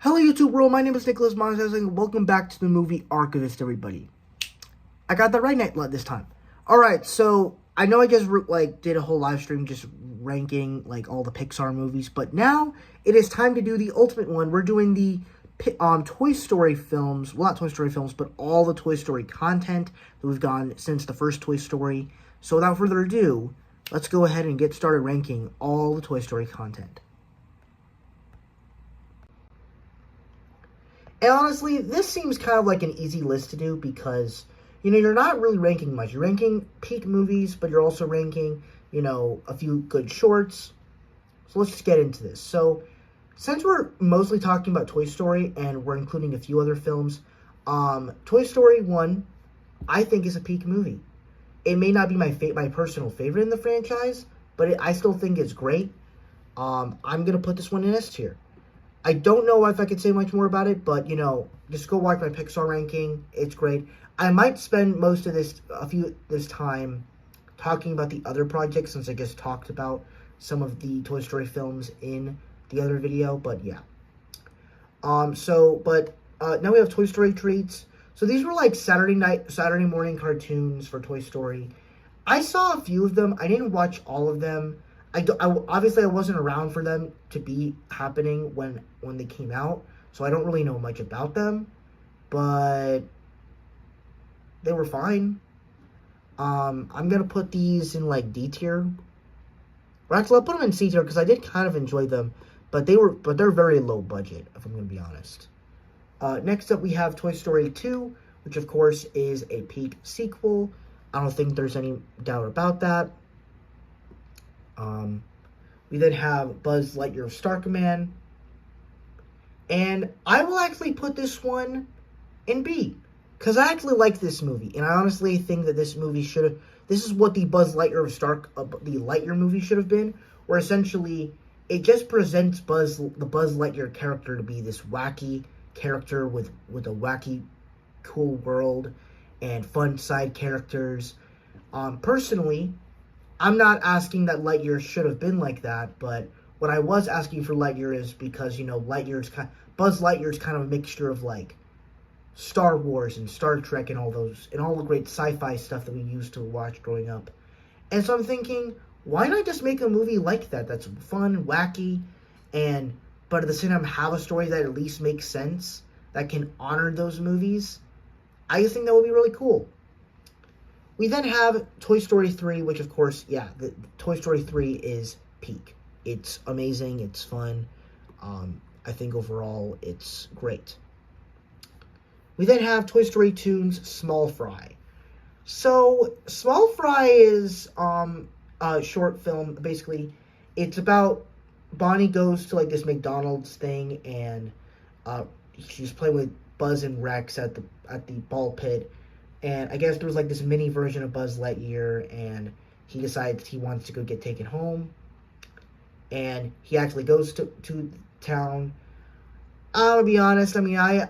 Hello YouTube world, my name is Nicholas Montes and welcome back to the movie Archivist, everybody. I got that right this time. Alright, so I know I just did a whole live stream just ranking all the Pixar movies, but now it is time to do the ultimate one. We're doing the Toy Story films, well not Toy Story films, but all the Toy Story content that we've gotten since the first Toy Story. So without further ado, let's go ahead and get started ranking all the Toy Story content. And honestly, this seems kind of like an easy list to do because, you're not really ranking much. You're ranking peak movies, but you're also ranking, a few good shorts. So let's just get into this. So, since we're mostly talking about Toy Story and we're including a few other films, Toy Story 1, I think, is a peak movie. It may not be my personal favorite in the franchise, but I still think it's great. I'm going to put this one in S tier. I don't know if I could say much more about it, but, just go watch my Pixar ranking. It's great. I might spend most of this time talking about the other projects since I just talked about some of the Toy Story films in the other video, but yeah. Now we have Toy Story treats. So these were like Saturday morning cartoons for Toy Story. I saw a few of them. I didn't watch all of them. Obviously I wasn't around for them to be happening when they came out, so I don't really know much about them, but they were fine. I'm gonna put these in D tier. Or actually, I'll put them in C tier because I did kind of enjoy them, but they're very low budget, if I'm gonna be honest. Next up, we have Toy Story 2, which of course is a peak sequel. I don't think there's any doubt about that. We then have Buzz Lightyear Star Command. And I will actually put this one in B. Because I actually like this movie. And I honestly think that this movie should have... This is what the the Lightyear movie should have been. Where essentially, it just presents the Buzz Lightyear character to be this wacky character with a wacky, cool world. And fun side characters. Personally, I'm not asking that Lightyear should have been like that, but what I was asking for Lightyear is because, Buzz Lightyear's kind of a mixture of, Star Wars and Star Trek and all the great sci-fi stuff that we used to watch growing up. And so I'm thinking, why not just make a movie like that that's fun, wacky, but at the same time have a story that at least makes sense, that can honor those movies? I just think that would be really cool. We then have Toy Story 3, which of course, the Toy Story 3 is peak. It's amazing, it's fun. I think overall it's great. We then have Toy Story 2's Small Fry. So, Small Fry is a short film. Basically, it's about Bonnie goes to this McDonald's thing and she's playing with Buzz and Rex at the ball pit. And I guess there was this mini version of Buzz Lightyear, and he decides he wants to go get taken home. And he actually goes to town. I'll be honest, I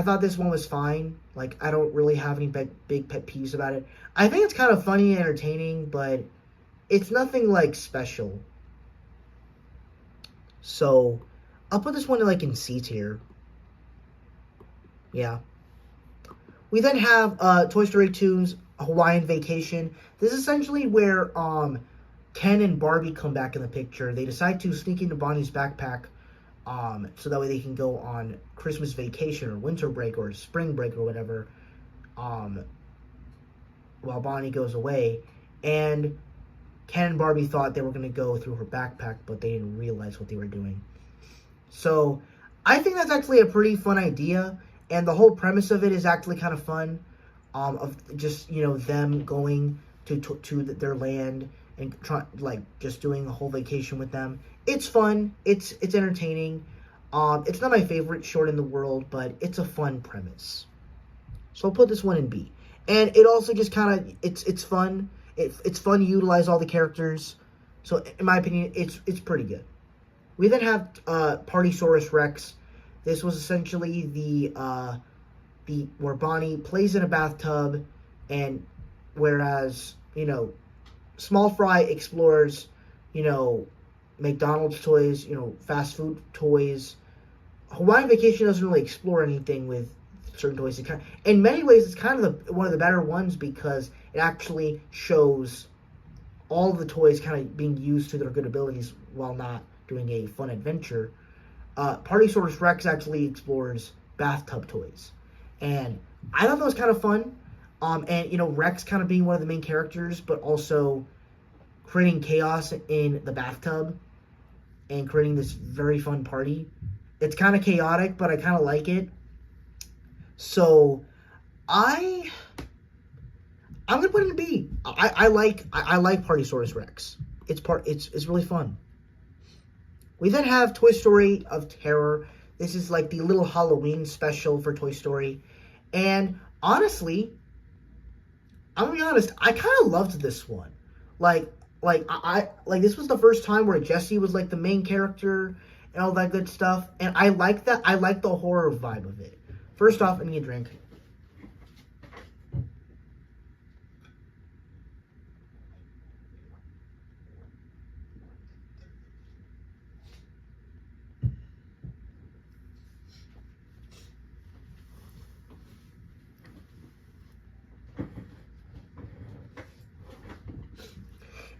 thought this one was fine. I don't really have any big pet peeves about it. I think it's kind of funny and entertaining, but it's nothing special. So I'll put this one in C tier. Yeah. We then have Toy Story 2's Hawaiian Vacation. This is essentially where Ken and Barbie come back in the picture. They decide to sneak into Bonnie's backpack so that way they can go on Christmas vacation or winter break or spring break or whatever while Bonnie goes away. And Ken and Barbie thought they were going to go through her backpack, but they didn't realize what they were doing. So I think that's actually a pretty fun idea. And the whole premise of it is actually kind of fun, of just, them going to their land and just doing a whole vacation with them. It's fun. It's entertaining. It's not my favorite short in the world, but it's a fun premise. So I'll put this one in B. And it also just kind of, it's fun. It's fun to utilize all the characters. So in my opinion, it's pretty good. We then have Partysaurus Rex. This was essentially the where Bonnie plays in a bathtub, and whereas Small Fry explores McDonald's toys, fast food toys, Hawaiian Vacation doesn't really explore anything with certain toys. In many ways, it's kind of one of the better ones because it actually shows all of the toys kind of being used to their good abilities while not doing a fun adventure. Partysaurus Rex actually explores bathtub toys, and I thought that was kind of fun. And Rex kind of being one of the main characters, but also creating chaos in the bathtub and creating this very fun party. It's kind of chaotic, but I kind of like it. So I'm gonna put it in B. I like Partysaurus Rex. It's really fun. We then have Toy Story of Terror. This is like the little Halloween special for Toy Story. And honestly, I'm gonna be honest, I kind of loved this one. I this was the first time where Jessie was like the main character and all that good stuff. And I like that. I like the horror vibe of it. First off, I need a drink.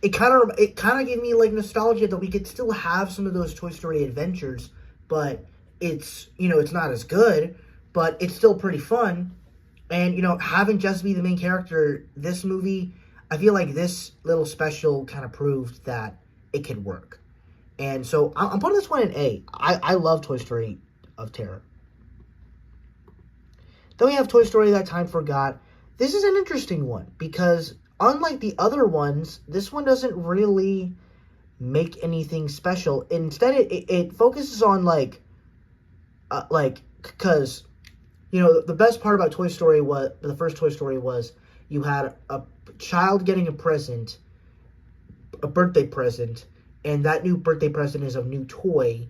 It kind of gave me like nostalgia that we could still have some of those Toy Story adventures, but it's not as good, but it's still pretty fun. And having Jess be the main character, this movie, I feel like this little special kind of proved that it could work. And so I'm putting this one in A. I love Toy Story of Terror. Then we have Toy Story That Time Forgot. This is an interesting one because unlike the other ones, this one doesn't really make anything special. Instead, it focuses on because the best part about Toy Story was the first Toy Story was you had a child getting a present, a birthday present, and that new birthday present is a new toy.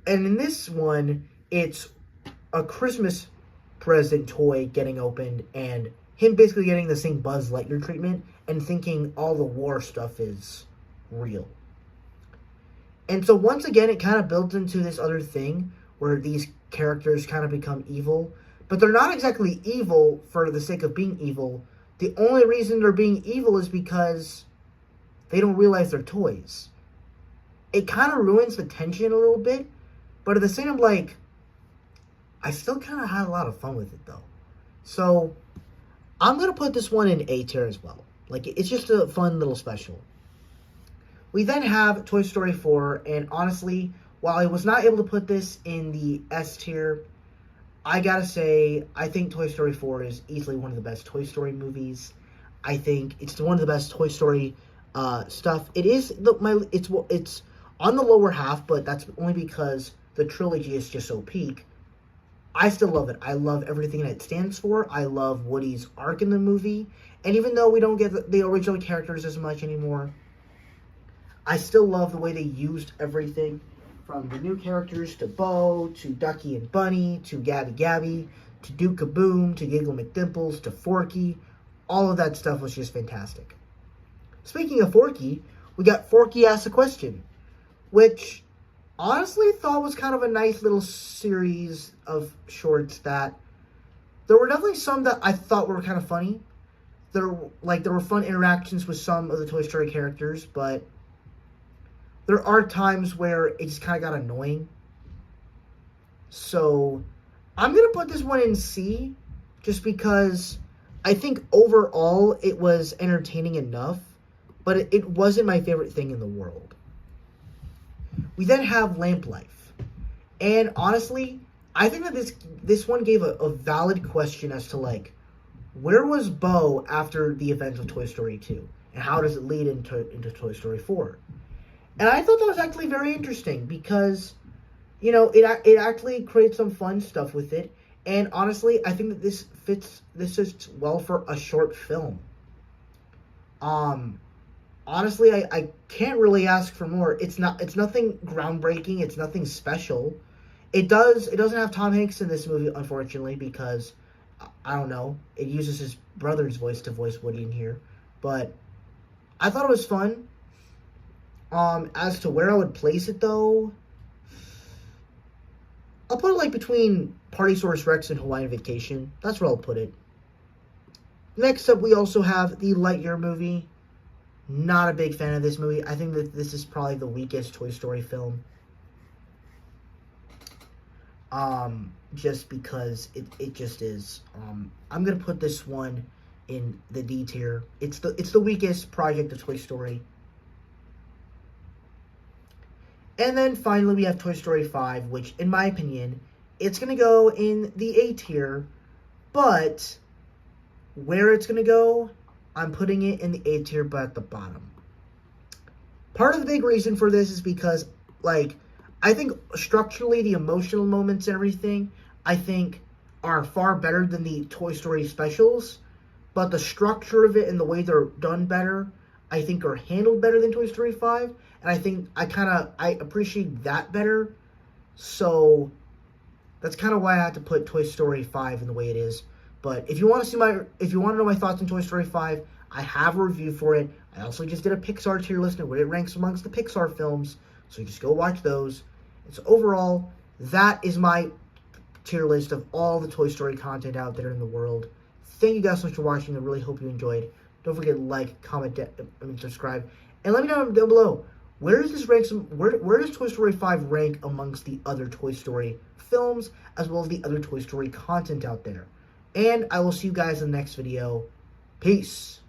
And in this one, it's a Christmas present toy getting opened and him basically getting the same Buzz Lightyear treatment and thinking all the war stuff is real. And so once again, it kind of builds into this other thing where these characters kind of become evil. But they're not exactly evil for the sake of being evil. The only reason they're being evil is because they don't realize they're toys. It kind of ruins the tension a little bit. But at the same time, I still kind of had a lot of fun with it, though. So I'm going to put this one in A tier as well. It's just a fun little special. We then have Toy Story 4, and honestly, while I was not able to put this in the S tier, I gotta say, I think Toy Story 4 is easily one of the best Toy Story movies. I think it's one of the best Toy Story stuff. It's on the lower half, but that's only because the trilogy is just so peak. I still love it. I love everything that it stands for. I love Woody's arc in the movie. And even though we don't get the original characters as much anymore, I still love the way they used everything. From the new characters to Bo, to Ducky and Bunny, to Gabby Gabby, to Duke Kaboom, to Giggle McDimples, to Forky. All of that stuff was just fantastic. Speaking of Forky, we got Forky Asks a Question, which honestly thought was kind of a nice little series of shorts that there were definitely some that I thought were kind of funny. There were fun interactions with some of the Toy Story characters, but there are times where it just kind of got annoying. So I'm going to put this one in C just because I think overall it was entertaining enough, but it wasn't my favorite thing in the world. We then have Lamp Life. And honestly, I think that this one gave a valid question as to where was Bo after the events of Toy Story 2? And how does it lead into Toy Story 4? And I thought that was actually very interesting because, it actually creates some fun stuff with it. And honestly, I think that this fits well for a short film. Honestly, I can't really ask for more. It's nothing groundbreaking. It's nothing special. It doesn't have Tom Hanks in this movie, unfortunately, because I don't know. It uses his brother's voice to voice Woody in here. But I thought it was fun. As to where I would place it, though, I'll put it like between Partysaurus Rex and Hawaiian Vacation. That's where I'll put it. Next up, we also have the Lightyear movie. Not a big fan of this movie. I think that this is probably the weakest Toy Story film. Just because it just is. I'm gonna put this one in the D tier. It's the weakest project of Toy Story. And then finally we have Toy Story 5, which in my opinion, it's gonna go in the A tier, but where it's gonna go, I'm putting it in the A tier, but at the bottom. Part of the big reason for this is because, like, I think structurally the emotional moments and everything, I think, are far better than the Toy Story specials. But the structure of it and the way they're done better, I think, are handled better than Toy Story 5. And I think I appreciate that better. So that's kind of why I had to put Toy Story 5 in the way it is. But if you want to know my thoughts on Toy Story 5, I have a review for it. I also just did a Pixar tier list and where it ranks amongst the Pixar films. So you just go watch those. And so overall, that is my tier list of all the Toy Story content out there in the world. Thank you guys so much for watching. I really hope you enjoyed. Don't forget to like, comment, and subscribe. And let me know down below, where does Toy Story 5 rank amongst the other Toy Story films, as well as the other Toy Story content out there? And I will see you guys in the next video. Peace.